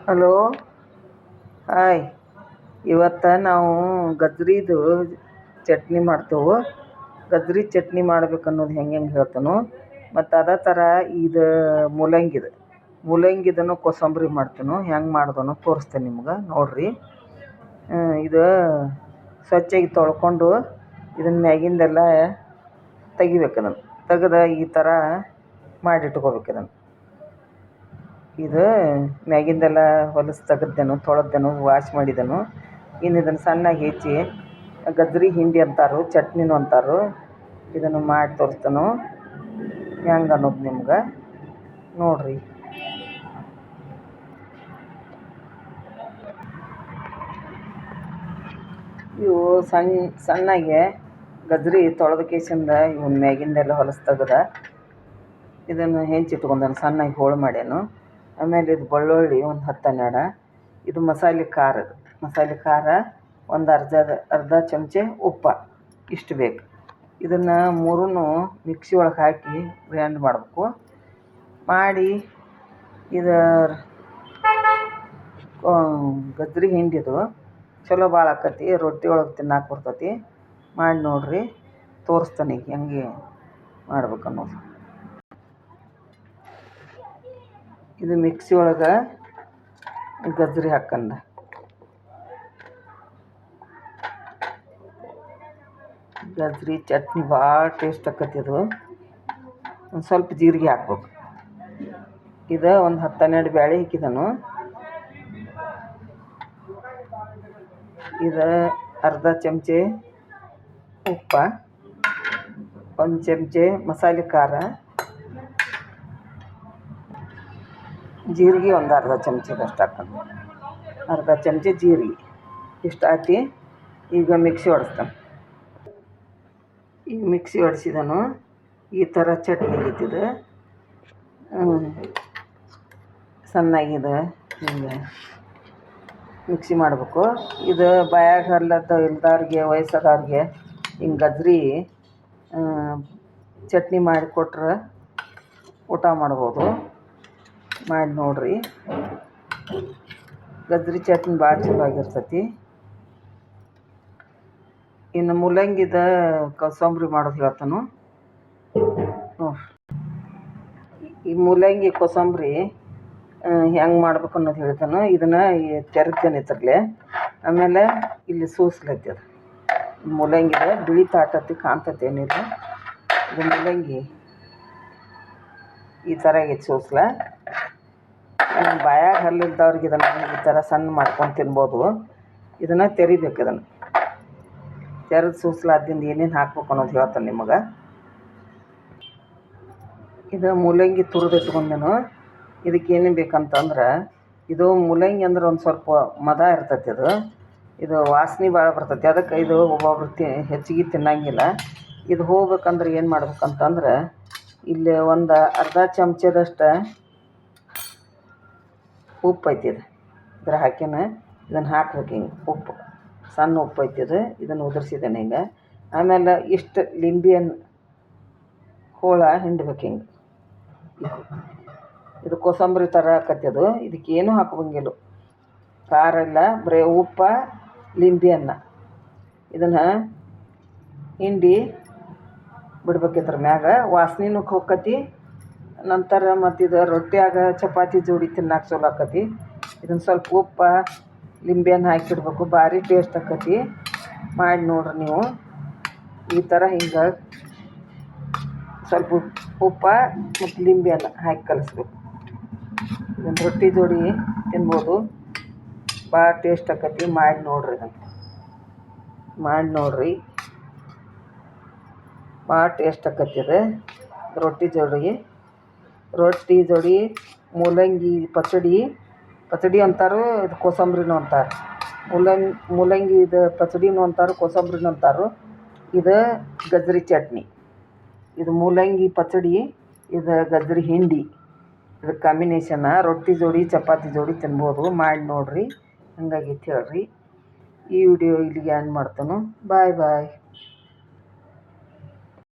Hello, hi. ಇವತ್ತು ನಾವು ಗಜ್ರಿದು ಚಟ್ನಿ ಮಾಡ್ತೇವೆ. ಗಜ್ರಿ ಚಟ್ನಿ ಮಾಡ್ಬೇಕು ಅನ್ನೋದು ಹೆಂಗೆ ಹೇಳ್ತಾನು. ಮತ್ತು ಅದೇ ಥರ ಇದು ಮೂಲಂಗಿದನ್ನು ಕೋಸಂಬರಿ ಮಾಡ್ತೇನೆ. ಹೆಂಗೆ ಮಾಡೋದನ್ನು ತೋರಿಸ್ತೇನೆ ನಿಮ್ಗೆ, ನೋಡಿರಿ. ಇದು ಸ್ವಚ್ಛಾಗಿ ತೊಳ್ಕೊಂಡು ಇದನ್ನ ಮ್ಯಾಗಿಂದೆಲ್ಲ ತೆಗಿಬೇಕು. ಅದನ್ನು ತೆಗೆದು ಈ ಥರ ಮಾಡಿಟ್ಕೋಬೇಕು. ಇದು ಮ್ಯಾಗಿಂದೆಲ್ಲ ಹೊಲಸು ತೆಗೆದೇನು, ತೊಳೆದೇನು, ವಾಶ್ ಮಾಡಿದೆನು. ಇನ್ನು ಇದನ್ನು ಸಣ್ಣಗೆ ಹೆಚ್ಚಿ ಗಜ್ರಿ ಹಿಂಡಿ ಅಂತಾರು, ಚಟ್ನಿನೂ ಅಂತಾರು. ಇದನ್ನು ಮಾಡಿ ತೋರಿಸ್ತಾನು ಹೆಂಗೆ ಅನ್ನೋದು ನಿಮ್ಗೆ, ನೋಡಿರಿ. ಇವು ಸಣ್ಣಗೆ ಗಜ್ರಿ ತೊಳೆದ ಕೇಸಿಂದ ಇವನ್ ಮ್ಯಾಗಿಂದೆಲ್ಲ ಹೊಲಸು ತೆಗೆದ ಇದನ್ನು ಹೆಂಚಿಟ್ಕೊಂಡನು, ಸಣ್ಣಗೆ ಹೋಳು ಮಾಡ್ಯಾನು. ಆಮೇಲೆ ಇದು ಬೆಳ್ಳುಳ್ಳಿ ಒಂದು 10-12. ಇದು ಮಸಾಲೆ ಖಾರ ಒಂದು ಅರ್ಧ ಚಮಚೆ ಉಪ್ಪು, ಇಷ್ಟು ಬೇಕು. ಇದನ್ನು ಮೂರನ್ನು ಮಿಕ್ಸಿ ಒಳಗೆ ಹಾಕಿ ಗ್ರೈಂಡ್ ಮಾಡಬೇಕು. ಮಾಡಿ ಇದು ಗಜ್ರಿ ಹಿಂಡಿದು ಚಲೋ ಭಾಳ ಆಕತಿ, ರೊಟ್ಟಿ ಒಳಗೆ ತಿನ್ನಕ್ಕೆ ಬರ್ತೈತಿ. ಮಾಡಿ ನೋಡಿರಿ, ತೋರಿಸ್ತಾನೆ ಹೆಂಗೆ ಮಾಡ್ಬೇಕು ಅನ್ನೋದು. ಇದು ಮಿಕ್ಸಿ ಒಳಗೆ ಗಜ್ರಿ ಹಾಕಂಡ ಗಜ್ರಿ ಚಟ್ನಿ ಭಾಳ ಟೇಸ್ಟ್ ಆಕತಿ. ಇದು ಒಂದು ಸ್ವಲ್ಪ ಜೀರಿಗೆ ಹಾಕ್ಬೇಕು. ಇದು ಒಂದು 10-12 ಬ್ಯಾಳೆ ಹಾಕಿದನು. ಇದು ಅರ್ಧ ಚಮಚೆ ಉಪ್ಪು, 1 ಚಮಚೆ ಮಸಾಲೆ ಖಾರ, ಜೀರಿಗೆ ಒಂದು ಅರ್ಧ ಚಮಚದಷ್ಟು ಹಾಕೊಂಡು, ಅರ್ಧ ಚಮಚೆ ಜೀರಿಗೆ ಇಷ್ಟು ಹಾಕಿ ಈಗ ಮಿಕ್ಸಿ ಹೊಡೆಸ್ತಾನೆ. ಈಗ ಮಿಕ್ಸಿ ಹೊಡೆಸಿದನು. ಈ ಥರ ಚಟ್ನಿ ಐತಿದು. ಸಣ್ಣಗಿದೆ ಹಿಂಗೆ ಮಿಕ್ಸಿ ಮಾಡಬೇಕು. ಇದು ಬಾಯಾಗ ಇಲ್ದವ್ರಿಗೆ, ವಯಸ್ಸಾದವ್ರಿಗೆ ಹಿಂಗೆ ಗಜ್ರಿ ಚಟ್ನಿ ಮಾಡಿಕೊಟ್ರೆ ಊಟ ಮಾಡ್ಬೋದು. ಮಾಡಿ ನೋಡಿರಿ. ಗಜ್ರಿ ಚಟ್ನಿ ಭಾಳ ಚಲೋ ಆಗಿರ್ತೈತಿ. ಇನ್ನು ಮೂಲಂಗಿದ ಕೋಸಂಬರಿ ಮಾಡೋದು ಹೇಳ್ತಾನು ನೋಡ್ರಿ. ಈ ಮೂಲಂಗಿ ಕೋಸಂಬರಿ ಹೆಂಗೆ ಮಾಡ್ಬೇಕು ಅನ್ನೋದು ಹೇಳ್ತಾನು. ಇದನ್ನು ತೆರೆದೇನೆ ಇದ್ರಲ್ಲೇ. ಆಮೇಲೆ ಇಲ್ಲಿ ಸೂಸ್ಲೈತಿ. ಅದು ಮೂಲಂಗಿದ ಬಿಳಿ ತಾಟತಿ ಕಾಣ್ತತಿ ಏನಿಲ್ಲ. ಇದು ಮೂಲಂಗಿ ಈ ಥರ ಆಗೈತಿ ಸೂಸ್ಲ. ಬಾಯಾಗ ಹಲ್ಲಿಲ್ದವ್ರಿಗೆ ಇದನ್ನು ಈ ಥರ ಸಣ್ಣ ಮಾಡ್ಕೊಂಡು ತಿನ್ಬೋದು. ಇದನ್ನು ತೆರಿಬೇಕು. ಇದನ್ನು ತೆರೆದು ಸೂಸ್ಲಾದಿಂದ ಏನೇನು ಹಾಕ್ಬೇಕು ಅನ್ನೋದು ಹೇಳ್ತಾನೆ ನಿಮಗೆ. ಇದು ಮೂಲಂಗಿ ತುರಿದು ಇಟ್ಕೊಂಡೇನು. ಇದಕ್ಕೆ ಏನೇನು ಬೇಕಂತಂದ್ರೆ, ಇದು ಮೂಲಂಗಿ ಅಂದ್ರೆ ಒಂದು ಸ್ವಲ್ಪ ಮದ ಇರ್ತೈತಿ. ಇದು ವಾಸನೆ ಭಾಳ ಬರ್ತೈತಿ. ಅದಕ್ಕೆ ಇದು ಒಬ್ಬೊಬ್ರು ಹೆಚ್ಚಿಗೆ ತಿನ್ನಂಗಿಲ್ಲ. ಇದು ಹೋಗ್ಬೇಕಂದ್ರೆ ಏನು ಮಾಡ್ಬೇಕಂತಂದ್ರೆ, ಇಲ್ಲಿ ಒಂದು ಅರ್ಧ ಚಮಚದಷ್ಟು ಉಪ್ಪು ಐತಿ. ಇದ್ರ ಹಾಕಿನ ಇದನ್ನು ಹಾಕ್ಬೇಕು. ಹಿಂಗೆ ಉಪ್ಪು, ಸಣ್ಣ ಉಪ್ಪು ಐತಿ. ಇದನ್ನು ಉದುರಿಸಿದ್ದೇನೆ ಹಿಂಗೆ. ಆಮೇಲೆ ಇಷ್ಟು ಲಿಂಬೆಹಣ್ಣು ಹೋಳ ಹಿಂಡ್ಬೇಕು ಹಿಂಗೆ. ಇದು ಕೋಸಂಬರಿ ಥರ ಆಕತಿ. ಇದಕ್ಕೆ ಏನೂ ಹಾಕೋಂಗಿಲ್ಲ, ಖಾರ ಇಲ್ಲ, ಬರೀ ಉಪ್ಪು, ಲಿಂಬೆಹಣ್ಣು. ಇದನ್ನು ಹಿಂಡಿ ಬಿಡ್ಬೇಕಿದ್ರ ಮ್ಯಾಗ. ವಾಸನೆನೂ ಹೋಕ್ಕತಿ. ನಂತರ ಮತ್ತು ಇದು ರೊಟ್ಟಿಯಾಗ ಚಪಾತಿ ಜೋಡಿ ತಿನ್ನಕ್ಕೆ ಚಲೋ ಆಕತಿ. ಇದನ್ನು ಸ್ವಲ್ಪ ಉಪ್ಪು, ಲಿಂಬೆಹಣ್ಣು ಹಾಕಿಡ್ಬೇಕು. ಭಾರಿ ಟೇಸ್ಟ್ ಆಕತಿ. ಮಾಡಿ ನೋಡ್ರಿ ನೀವು. ಈ ಥರ ಹಿಂಗೆ ಸ್ವಲ್ಪ ಉಪ್ಪು ಮತ್ತು ಲಿಂಬೆಹಣ್ಣು ಹಾಕಿ ಕಲಿಸ್ಬೇಕು. ಇದನ್ನು ರೊಟ್ಟಿ ಜೋಡಿ ತಿನ್ಬೋದು. ಭಾಳ ಟೇಸ್ಟ್ ಆಕತಿ. ಮಾಡಿ ನೋಡ್ರಿ. ಇದನ್ನು ಮಾಡಿ ನೋಡ್ರಿ, ಭಾಳ ಟೇಸ್ಟ್ ಆಕತಿ. ಇದು ರೊಟ್ಟಿ ಜೋಡಿ ಮೂಲಂಗಿ ಪಚಡಿ ಅಂತಾರು. ಇದು ಕೋಸಂಬರಿನೂ ಅಂತಾರೆ. ಮೂಲಂಗಿ ಇದು ಪಚಡಿನೂ ಅಂತಾರೆ, ಕೋಸಂಬರಿನೂ ಅಂತಾರೆ. ಇದು ಗಜ್ರಿ ಚಟ್ನಿ. ಇದು ಮೂಲಂಗಿ ಪಚಡಿ, ಇದು ಗಜ್ರಿ ಹಿಂಡಿ. ಇದು ಕಾಂಬಿನೇಷನ್ನ ರೊಟ್ಟಿ ಜೋಡಿ ಚಪಾತಿ ಜೋಡಿ ತಿನ್ಬೋದು. ಮಾಡಿ ನೋಡಿರಿ, ಹಂಗಾಗೈತಿ ಹೇಳ್ರಿ. ಈ ವಿಡಿಯೋ ಇಲ್ಲಿಗೆ ಎಂಡ್ ಮಾಡ್ತಾನು. ಬಾಯ್.